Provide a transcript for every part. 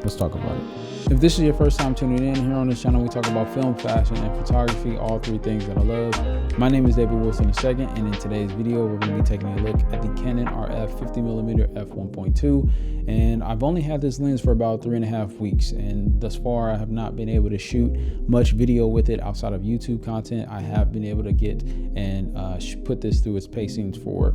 Let's talk about it. If this is your first time tuning in, here on this channel we talk about film, fashion, and photography, all three things that I love. My name is David Wilson II, and in today's video we're going to be taking a look at the Canon RF 50mm f1.2, and I've only had this lens for about 3.5 weeks, and thus far I have not been able to shoot much video with it outside of YouTube content. I have been able to get and put this through its pacings for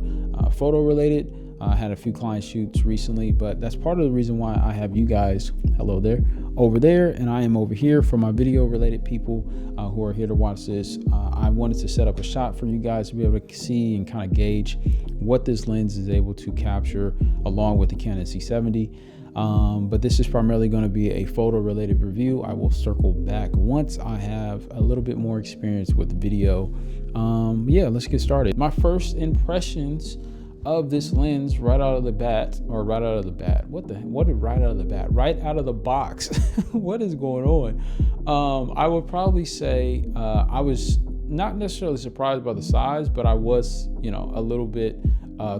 photo related. I had a few client shoots recently, but that's part of the reason why I have you guys, hello there, over there, and I am over here for my video related people who are here to watch this. I wanted to set up a shot for you guys to be able to see and kind of gauge what this lens is able to capture along with the Canon C70. But this is primarily going to be a photo related review. I will circle back once I have a little bit more experience with video. Yeah, let's get started. My first impressions of this lens right out of the bat, or right out of the bat, what did right out of the bat, right out of the box, what is going on? I would probably say I was not necessarily surprised by the size, but I was, a little bit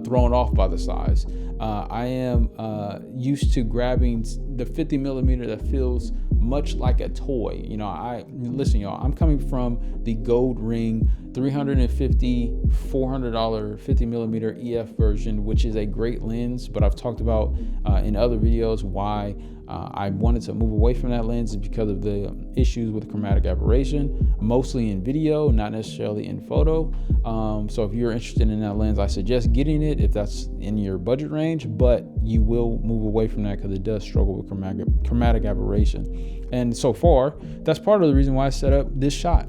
thrown off by the size. I am used to grabbing the 50mm that feels much like a toy. Listen, y'all, I'm coming from the gold ring $350, $400 50mm EF version, which is a great lens, but I've talked about in other videos why I wanted to move away from that lens because of the issues with chromatic aberration, mostly in video, not necessarily in photo. So if you're interested in that lens, I suggest getting it if that's in your budget range, but you will move away from that because it does struggle with chromatic aberration. And so far, that's part of the reason why I set up this shot.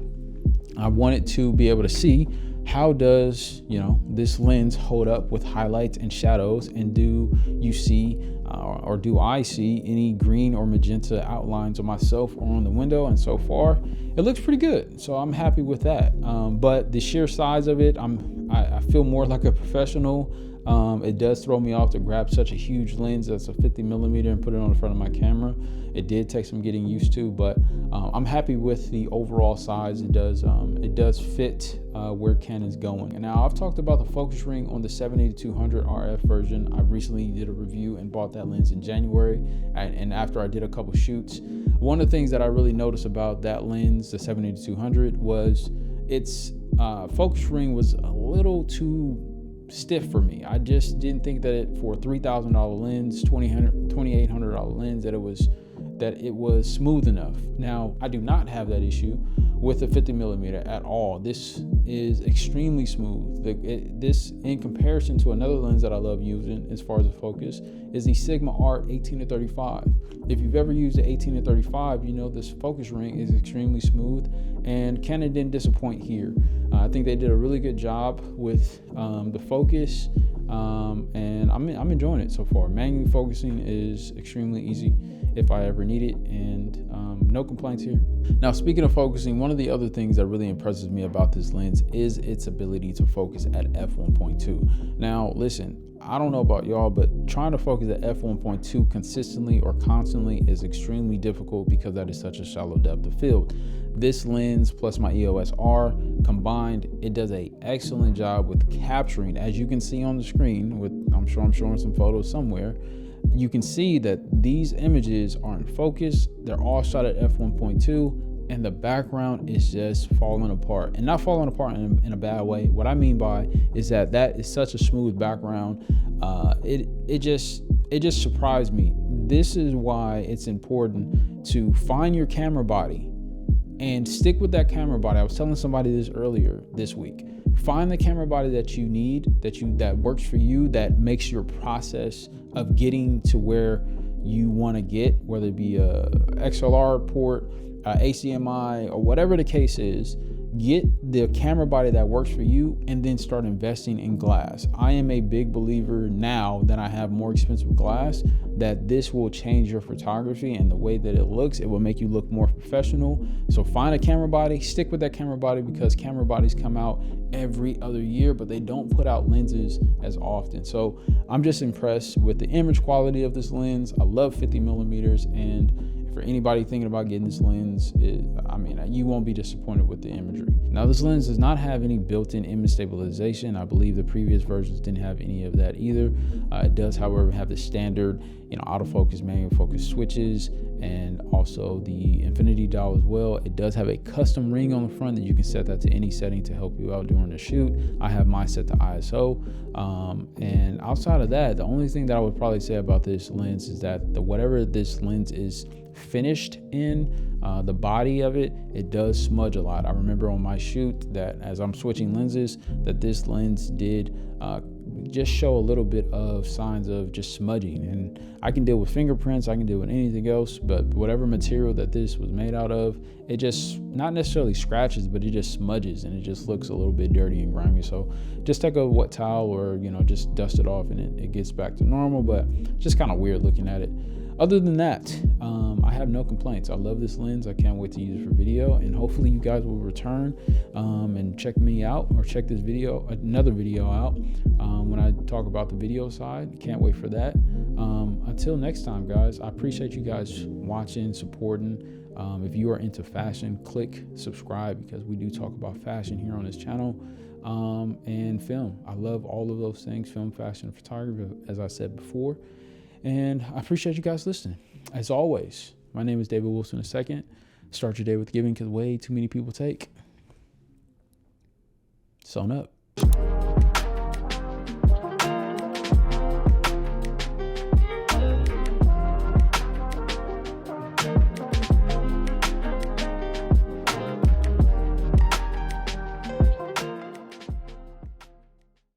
I wanted to be able to see how does this lens hold up with highlights and shadows, and do you see or do I see any green or magenta outlines on myself or on the window? And so far it looks pretty good, so I'm happy with that. But the sheer size of it, I feel more like a professional. It does throw me off to grab such a huge lens that's a 50mm and put it on the front of my camera. It did take some getting used to, but I'm happy with the overall size. It does fit where Canon's going. And now I've talked about the focus ring on the 70-200 RF version. I recently did a review and bought that lens in January, and after I did a couple shoots, one of the things that I really noticed about that lens, the 70-200, was its focus ring was a little too stiff for me. I just didn't think that for a $3,000 lens, $2,800 lens, that it was smooth enough. Now, I do not have that issue with the 50mm at all. This is extremely smooth. This, in comparison to another lens that I love using as far as the focus, is the Sigma Art 18-35. If you've ever used the 18-35, this focus ring is extremely smooth, and Canon didn't disappoint here. I think they did a really good job with the focus, and I'm enjoying it so far. Manually focusing is extremely easy if I ever need it, and no complaints here. Now, speaking of focusing, one of the other things that really impresses me about this lens is its ability to focus at f1.2. Now, listen, I don't know about y'all, but trying to focus at f1.2 consistently or constantly is extremely difficult because that is such a shallow depth of field. This lens plus my EOS R combined, it does an excellent job with capturing, as you can see on the screen, I'm sure I'm showing some photos somewhere. You can see that these images are in focus. They're all shot at f1.2, and the background is just falling apart, and not falling apart in a bad way. What I mean by is that is such a smooth background. It just surprised me. This is why it's important to find your camera body and stick with that camera body. I was telling somebody this earlier this week. Find the camera body that you need, that works for you, that makes your process of getting to where you want to get, whether it be a XLR port, HDMI, or whatever the case is. Get the camera body that works for you, and then start investing in glass. I am a big believer now that I have more expensive glass, that this will change your photography and the way that it looks. It will make you look more professional. So find a camera body, stick with that camera body, because camera bodies come out every other year, but they don't put out lenses as often. So I'm just impressed with the image quality of this lens. I love 50mm, and For anybody thinking about getting this lens, I mean, you won't be disappointed with the imagery. Now, this lens does not have any built-in image stabilization. I believe the previous versions didn't have any of that either. It does, however, have the standard, autofocus, manual focus switches, and also the infinity dial as well. It does have a custom ring on the front that you can set that to any setting to help you out during the shoot. I have mine set to ISO. And outside of that, the only thing that I would probably say about this lens is that whatever this lens is finished in, the body of it does smudge a lot. I remember on my shoot that as I'm switching lenses, that this lens did just show a little bit of signs of just smudging. And I can deal with fingerprints, I can deal with anything else, but whatever material that this was made out of, it just not necessarily scratches, but it just smudges and it just looks a little bit dirty and grimy. So just take a wet towel or just dust it off and it gets back to normal, but just kind of weird looking at it. Other than that, I have no complaints. I love this lens. I can't wait to use it for video, and hopefully you guys will return and check me out, or check this video, another video out when I talk about the video side. Can't wait for that. Until next time, guys, I appreciate you guys watching, supporting. If you are into fashion, click subscribe, because we do talk about fashion here on this channel, and film. I love all of those things, film, fashion, photography, as I said before. And I appreciate you guys listening. As always, my name is David Wilson II. Start your day with giving, because way too many people take. SWNUP.